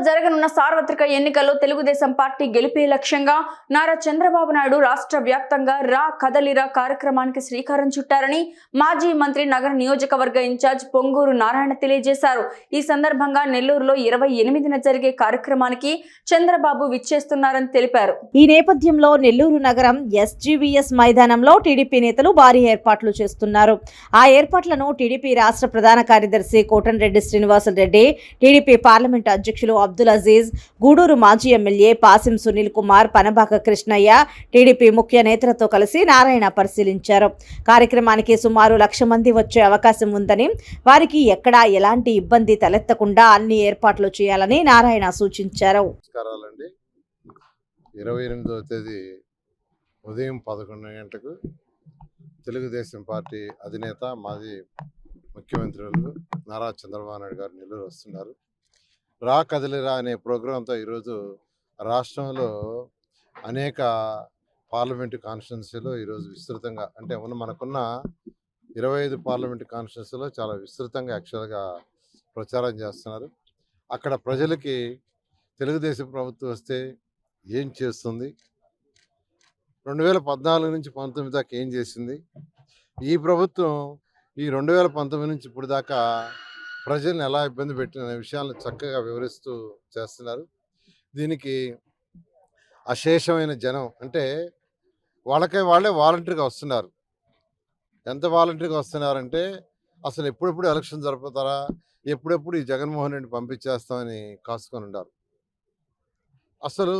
జరగనున్న సార్వత్రిక ఎన్నికల్లో తెలుగుదేశం పార్టీ గెలిపే లక్ష్యంగా నారా చంద్రబాబు నాయుడు రాష్ట్ర వ్యాప్తంగా రా కదలిరా కార్యక్రమానికి శ్రీకారం చుట్టారని మాజీ మంత్రి నగర నియోజకవర్గ ఇన్ఛార్జ్ పొంగూరు నారాయణ తెలియజేశారు. ఈ సందర్భంగా నెల్లూరులో 28న జరిగే కార్యక్రమానికి చంద్రబాబు విచ్చేస్తున్నారని తెలిపారు. ఈ నేపథ్యంలో నెల్లూరు నగరం ఎస్జీవీఎస్ మైదానంలో టీడీపీ నేతలు భారీ ఏర్పాట్లు చేస్తున్నారు. ఆ ఏర్పాట్లను టీడీపీ రాష్ట్ర ప్రధాన కార్యదర్శి కోటంరెడ్డి శ్రీనివాసరెడ్డి, టీడీపీ పార్లమెంట్ అధ్యక్షులు అబ్దుల్ అజీజ్, గూడూరు మాజీ ఎమ్మెల్యే పాసిం సునీల్ కుమార్, పనబాక కృష్ణయ్య, టీడీపీ ముఖ్య నేతలతో కలిసి నారాయణ పరిశీలించారు. కార్యక్రమానికి సుమారు 1,00,000 మంది వచ్చే అవకాశం ఉందని, వారికి ఎక్కడా ఎలాంటి ఇబ్బంది తలెత్తకుండా అన్ని ఏర్పాట్లు చేయాలని నారాయణ సూచించారు. 28వ తేదీ ఉదయం 11 గంటలకు తెలుగుదేశం పార్టీ అధినేత మాజీ ముఖ్యమంత్రులు నారా చంద్రబాబు నాయుడు గారు నెల్లూరు వస్తున్నారు. రా కదలిరా అనే ప్రోగ్రాంతో ఈరోజు రాష్ట్రంలో అనేక పార్లమెంటు కాన్స్టిట్యున్సీలో ఈరోజు విస్తృతంగా అంటే మనకున్న 25 పార్లమెంటు కాన్స్టిట్యున్సీలో చాలా విస్తృతంగా యాక్చువల్గా ప్రచారం చేస్తున్నారు. అక్కడ ప్రజలకి తెలుగుదేశం ప్రభుత్వం వస్తే ఏం చేస్తుంది, 2014 నుంచి 19 దాకా ఏం చేసింది, ఈ ప్రభుత్వం ఈ 2019 నుంచి ఇప్పుడు దాకా ప్రజల్ని ఎలా ఇబ్బంది పెట్టిన విషయాలను చక్కగా వివరిస్తూ చేస్తున్నారు. దీనికి అశేషమైన జనం అంటే వాళ్ళే వాలంటీర్గా వస్తున్నారు. ఎంత వాలంటీర్గా వస్తున్నారంటే అసలు ఎప్పుడెప్పుడు ఎలక్షన్ జరుపుతారా, ఎప్పుడెప్పుడు ఈ జగన్మోహన్ రెడ్డి పంపించేస్తామని కాసుకొని ఉన్నారు. అసలు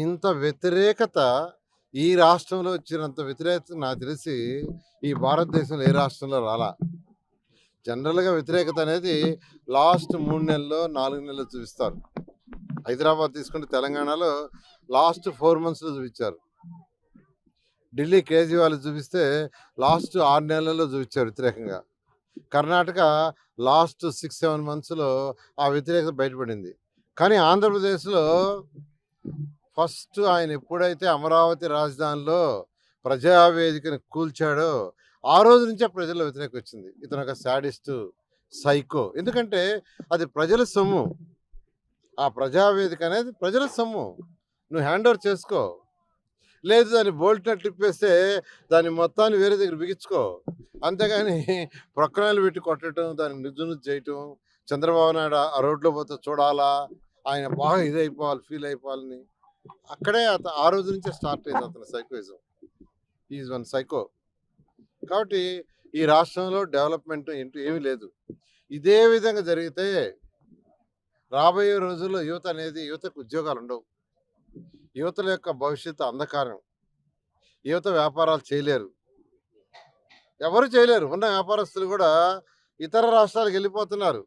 ఇంత వ్యతిరేకత ఈ రాష్ట్రంలో వచ్చినంత వ్యతిరేకత నాకు తెలిసి ఈ భారతదేశంలో ఏ రాష్ట్రంలో రాలా. జనరల్గా వ్యతిరేకత అనేది లాస్ట్ 3 నెలల్లో 4 నెలలు చూపిస్తారు. హైదరాబాద్ తీసుకుంటే తెలంగాణలో లాస్ట్ 4 మంత్స్లో చూపించారు. ఢిల్లీ కేజ్రీవాల్ చూపిస్తే లాస్ట్ 6 నెలల్లో చూపించారు వ్యతిరేకంగా. కర్ణాటక లాస్ట్ 6-7 మంత్స్లో ఆ వ్యతిరేకత బయటపడింది. కానీ ఆంధ్రప్రదేశ్లో ఫస్ట్ ఆయన ఎప్పుడైతే అమరావతి రాజధానిలో ప్రజావేదికను కూల్చాడో ఆ రోజు నుంచే ప్రజల్లో వ్యతిరేకత వచ్చింది. ఇతను ఒక శాడిస్టు, సైకో. ఎందుకంటే అది ప్రజల సొమ్ము. ఆ ప్రజావేదిక అనేది ప్రజల సొమ్ము. నువ్వు హ్యాండ్ ఓవర్ చేసుకో, లేదు దాన్ని బోల్ట్నట్టు తిప్పేస్తే దాన్ని మొత్తాన్ని వేరే దగ్గర బిగించుకో. అంతేగాని ప్రొక్కనాలు పెట్టి కొట్టడం, దాన్ని నుజ్జు చేయటం, చంద్రబాబు నాయుడు ఆ రోడ్లో పోతే చూడాలా, ఆయన బాగా ఇదైపోవాలి, ఫీల్ అయిపోవాలని అక్కడే ఆ రోజు నుంచే స్టార్ట్ అయింది అతని సైకోయిజం. Is one psycho. కాబట్టి ఈ రాష్ట్రంలో డెవలప్మెంట్ ఏమీ లేదు. ఇదే విధంగా జరిగితే రాబోయే రోజుల్లో యువతకు ఉద్యోగాలు ఉండవు. యువతల యొక్క భవిష్యత్తు అంధకారం. యువత వ్యాపారాలు చేయలేరు, ఎవరు చేయలేరు. ఉన్న వ్యాపారస్తులు కూడా ఇతర రాష్ట్రాలకు వెళ్ళిపోతున్నారు.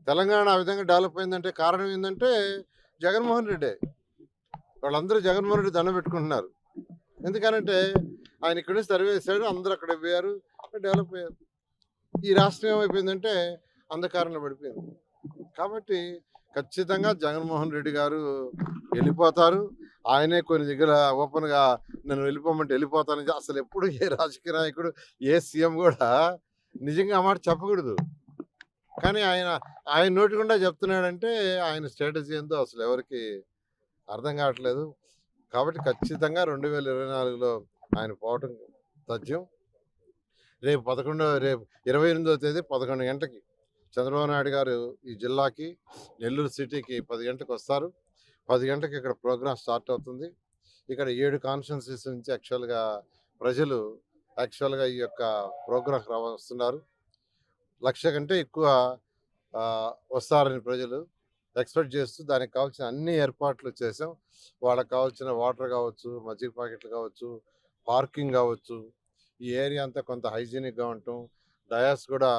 తెలంగాణ ఆ విధంగా డెవలప్ అయిందంటే కారణం ఏంటంటే జగన్మోహన్ రెడ్డి. వాళ్ళందరూ జగన్మోహన్ రెడ్డి దండం పెట్టుకుంటున్నారు. ఎందుకనంటే ఆయన ఇక్కడి నుంచి సర్వే చేశాడు, అందరూ అక్కడ పోయారు, డెవలప్ అయ్యారు. ఈ రాష్ట్రం ఏమైపోయిందంటే అంధకారంలో పడిపోయింది. కాబట్టి ఖచ్చితంగా జగన్మోహన్ రెడ్డి గారు వెళ్ళిపోతారు. ఆయనే కొన్ని దగ్గర ఓపెన్గా నన్ను వెళ్ళిపోమంటే వెళ్ళిపోతానని అసలు ఎప్పుడు ఏ రాజకీయ నాయకుడు, ఏ సీఎం కూడా నిజంగా ఆ మాట చెప్పకూడదు. కానీ ఆయన నోటి గుండా చెప్తున్నాడంటే ఆయన స్ట్రాటజీ ఏందో అసలు ఎవరికి అర్థం కావట్లేదు. కాబట్టి ఖచ్చితంగా 2024లో ఆయన పోవటం తథ్యం. రేపు 28వ తేదీ 11 గంటలకి చంద్రబాబు నాయుడు గారు ఈ జిల్లాకి నెల్లూరు సిటీకి 10 గంటలకు వస్తారు. 10 గంటలకు ఇక్కడ ప్రోగ్రాం స్టార్ట్ అవుతుంది. ఇక్కడ 7 కాన్స్టిట్యున్సీస్ నుంచి ప్రజలు ఈ యొక్క ప్రోగ్రాంకి వస్తున్నారు. 1,00,000 కంటే ఎక్కువ వస్తారని ప్రజలు ఎక్స్పెక్ట్ చేస్తూ దానికి కావాల్సిన అన్ని ఏర్పాట్లు చేసాం. వాళ్ళకి కావాల్సిన వాటర్ కావచ్చు, మజ్జిగ ప్యాకెట్లు కావచ్చు, పార్కింగ్ కావచ్చు, ఈ ఏరియా అంతా కొంత హైజీనిక్గా ఉండటం, డయాస్ కూడా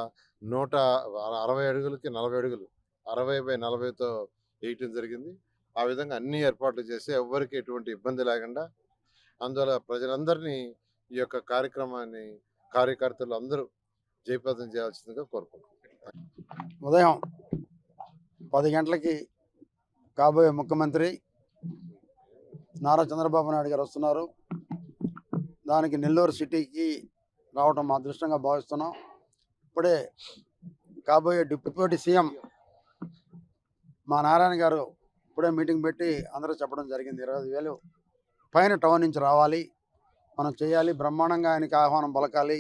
160 అడుగులకి 40 అడుగులు 60x40తో వేయటం జరిగింది. ఆ విధంగా అన్ని ఏర్పాట్లు చేసి ఎవ్వరికి ఎటువంటి ఇబ్బంది లేకుండా అందువల్ల ప్రజలందరినీ ఈ యొక్క కార్యక్రమాన్ని కార్యకర్తలు అందరూ జయప్రదం చేయాల్సిందిగా కోరుకుంటున్నాను. ఉదయం 10 గంటలకి కాబోయే ముఖ్యమంత్రి నారా చంద్రబాబు నాయుడు గారు వస్తున్నారు. దానికి నెల్లూరు సిటీకి రావడం మా అదృష్టంగా భావిస్తున్నాం. ఇప్పుడే కాబోయే డిప్యూటీ సీఎం మా నారాయణ గారు ఇప్పుడే మీటింగ్ పెట్టి అందరూ చెప్పడం జరిగింది. 25,000 పైన టౌన్ నుంచి రావాలి, మనం చేయాలి, బ్రహ్మాండంగా ఆయనకి ఆహ్వానం పలకాలి,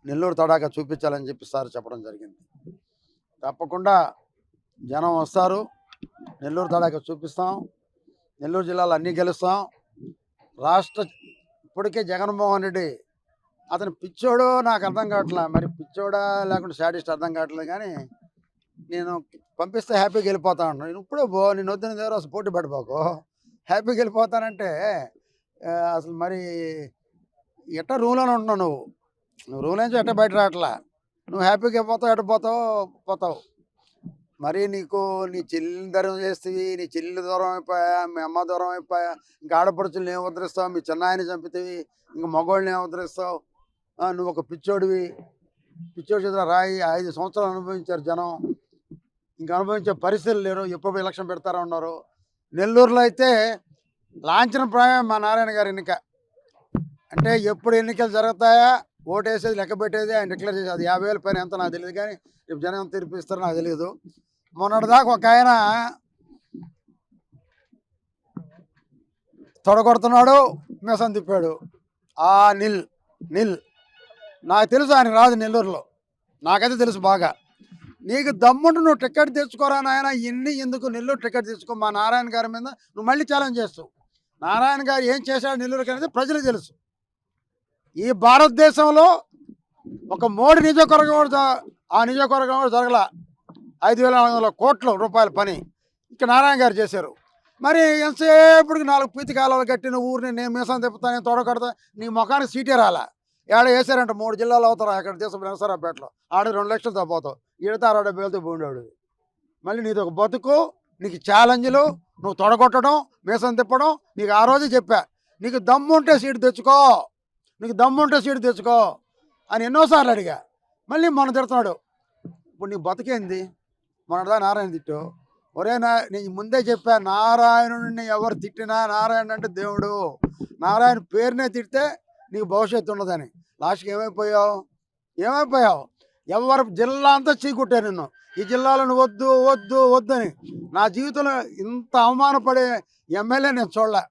నెల్లూరు తడాకా చూపించాలని చెప్పి సార్ చెప్పడం జరిగింది. తప్పకుండా జనం వస్తారు, నెల్లూరు తడాకా చూపిస్తాం, నెల్లూరు జిల్లాలో అన్నీ గెలుస్తాం. రాష్ట్ర ఇప్పటికే జగన్మోహన్ రెడ్డి అతను పిచ్చోడో నాకు అర్థం కావట్లే, మరి పిచ్చోడా లేకుంటే శాడిస్ట్ అర్థం కావట్లేదు. కానీ నేను పంపిస్తే హ్యాపీగా వెళ్ళిపోతా ఉంటాను. నేను ఇప్పుడే నేను వద్దని దగ్గర అసలు పోటీ పెట్టబోకు, హ్యాపీగా వెళ్ళిపోతానంటే అసలు మరి ఎట్ట రూమ్లోనే ఉంటున్నావు నువ్వు రూమ్ నుంచి ఎట్ట బయట రావట్లా, నువ్వు హ్యాపీగా వెళ్ళిపోతావు, ఎట్ట పోతావు. మరి నీకు నీ చెల్లిని దూరం చేస్తేవి, నీ చెల్లి దూరం అయిపోయా, మీ అమ్మ దూరం అయిపోయా, ఇంకా ఆడపడుచుల్ని ఏం ఉద్ధరిస్తావు, మీ చిన్నాయని చంపితేవి, ఇంకా మగవాళ్ళని ఏం ఉద్ధరిస్తావు. నువ్వు ఒక పిచ్చోడివి, పిచ్చోడి చేతిలో రాయి 5 సంవత్సరాలు అనుభవించారు జనం, ఇంకా అనుభవించే పరిస్థితులు లేరు. ఎప్పుడు ఎలక్షన్ పెడతారా ఉన్నారు. నెల్లూరులో అయితే లాంఛనప్రాయం మా నారాయణ గారి ఎన్నిక అంటే ఎప్పుడు ఎన్నికలు జరుగుతాయా ఓటేసేది లెక్క పెట్టేది ఆయన డిక్లేర్ చేసేది. అది 50,000 పైన ఎంత నాకు తెలియదు, కానీ రేపు జనం తీర్పు ఇస్తారో నాకు తెలియదు. మొన్నటిదాకా ఒక ఆయన తొడగొడుతున్నాడు, మీసం తిప్పాడు. ఆ నిల్ నాకు తెలుసు, ఆయన రాదు నెల్లూరులో, నాకైతే తెలుసు బాగా. నీకు దమ్ముంటు నువ్వు టికెట్ తెచ్చుకోరా నాయన, ఎందుకు నెల్లూరు టికెట్ తెచ్చుకో. మా నారాయణ గారి మీద నువ్వు మళ్ళీ ఛాలెంజ్ చేస్తావు. నారాయణ గారు ఏం చేశాడు నెల్లూరుకి అనేది ప్రజలకు తెలుసు. ఈ భారతదేశంలో ఒక మోడీ నియోజకవర్గం కూడా ఆ నియోజకవర్గం కూడా జరగల. 5,400 కోట్ల రూపాయల పని ఇక నారాయణ గారు చేశారు. మరి ఎంతసేపటికి 4 పీతి కాలాలు కట్టిన ఊరిని నేను మీసం తిప్పుతా, నేను తోడకడతా, నీ ముఖానికి సీటే రాలా. ఏడ వేసారంట 3 జిల్లాలు అవుతారు అక్కడ దేశం నరసరాపేటలో, ఆడ 2 లక్షలతో పోతావు, ఈడతో 60,000తో పోండాడు. మళ్ళీ నీది ఒక బతుకు, నీకు ఛాలెంజ్లు, నువ్వు తొడగొట్టడం, మీసం తిప్పడం. నీకు ఆ రోజే చెప్పా, నీకు దమ్ముంటే సీటు తెచ్చుకో, నీకు దమ్ముంటే సీటు తెచ్చుకో అని ఎన్నోసార్లు అడిగా. మళ్ళీ మొన్న తిడుతున్నాడు. ఇప్పుడు నీ బతికేంది? మొన్నటిదా నారాయణ తిట్టు. ఒరే నేను ముందే చెప్పా, నారాయణుడిని ఎవరు తిట్టినా, నారాయణ అంటే దేవుడు, నారాయణ పేరునే తిడితే నీకు భవిష్యత్తు ఉండదని. లాస్ట్కి ఏమైపోయావు? ఎవరు జిల్లా అంతా చీకుట్టా నిన్ను, ఈ జిల్లాలో వద్దు వద్దు వద్దని. నా జీవితంలో ఇంత అవమానపడే ఎమ్మెల్యే నేను చూడలే.